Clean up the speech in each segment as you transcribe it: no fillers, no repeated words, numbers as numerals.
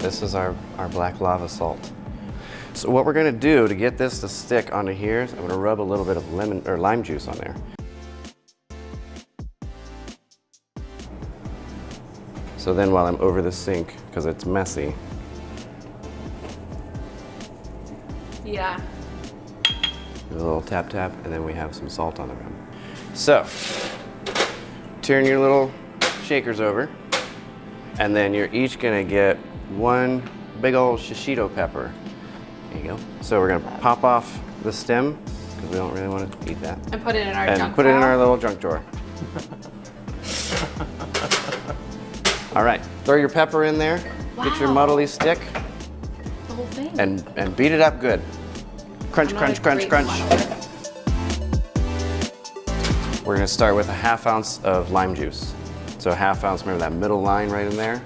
This is our black lava salt. So what we're gonna do to get this to stick onto here is I'm gonna rub a little bit of lemon or lime juice on there. So then while I'm over the sink, because it's messy. Yeah. A little tap tap, and then we have some salt on the rim. So, turn your little shakers over, and then you're each gonna get one big old shishito pepper. There you go. So we're gonna pop off the stem, because we don't really want to eat that. And put it in our and junk put it in drawer. our little junk drawer. All right, throw your pepper in there, get your Wow. muddly stick, The whole thing. and beat it up good. Crunch, I'm not crunch, a crunch, great crunch. muddler. We're gonna start with a 1/2 ounce of lime juice. So a 1/2 ounce, remember that middle line right in there?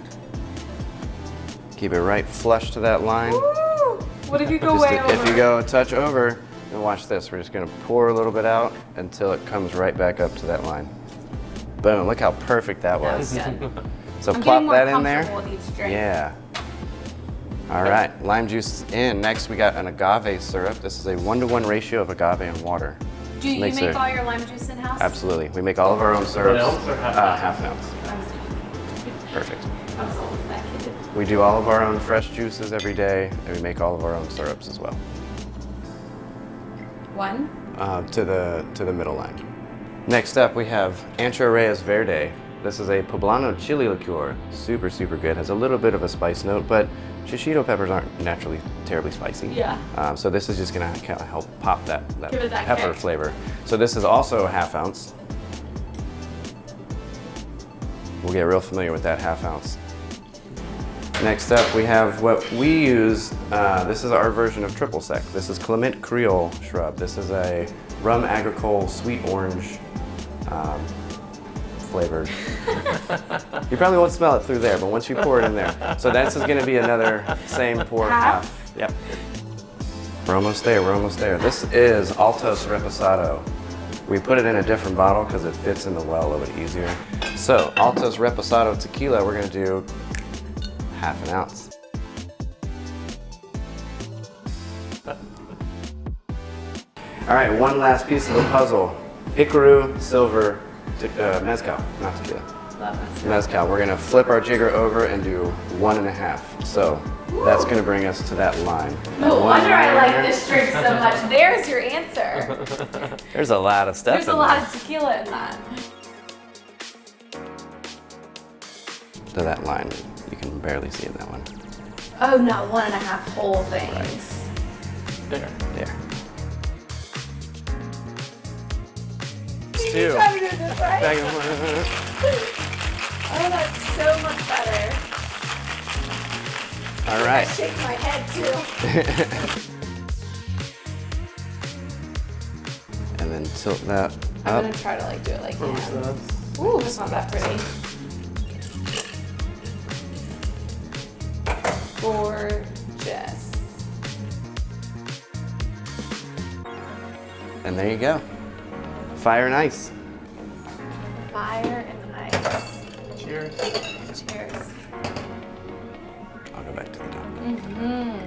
Keep it right flush to that line. Woo! What if you go Just way over? if you go a touch over, and watch this, we're just gonna pour a little bit out until it comes right back up to that line. Boom, look how perfect that That was was. good. So I'm plop getting more that in there. comfortable with each drink. Yeah. All right, lime juice is in. Next we got an agave syrup. This is a 1-to-1 ratio of agave and water. Do you Makes make it- all your lime juice in-house? Absolutely, we make all of our own syrups. ounce or 1/2 ounce? 1/2 ounce. Perfect. I was always that kid. We do all of our own fresh juices every day, and we make all of our own syrups as well. One. To the middle line. Next up, we have Ancho Reyes Verde. This is a poblano chili liqueur. Super, super good. Has a little bit of a spice note, but shishito peppers aren't naturally terribly spicy. Yeah. So this is just gonna kind of help pop that Give it that pepper kick. flavor. So this is also a 1/2 ounce. We'll get real familiar with that 1/2 ounce. Next up, we have what we use. This is our version of triple sec. This is Clement Creole shrub. This is a rum agricole sweet orange flavored. You probably won't smell it through there, but once you pour it in there. So this is going to be another same pour Half? half. Yep. We're almost there. We're almost there. This is Altos Reposado. We put it in a different bottle because it fits in the well a little bit easier. So Altos Reposado tequila, we're going to do 1/2 ounce. All right, one last piece of the puzzle. Hikaru Silver Mezcal, not tequila. Love it. Mezcal. We're gonna flip our jigger over and do 1.5. So that's gonna bring us to that line. No One wonder I line like there. this drink so much. There's your answer. There's a lot of stuff There's in a lot there. of tequila in that. To that line. You can barely see in that one. Oh no, 1.5 whole things. There. There. You Two. try to do this, right? Back and forth. Oh, that's so much better. All right. Shake my head too. And then tilt that I'm up. gonna try to like do it like Close him. that. Ooh, it's not that pretty. Gorgeous. And there you go. Fire and ice. Fire and ice. Cheers. Cheers. I'll go back to the top. Mm-hmm.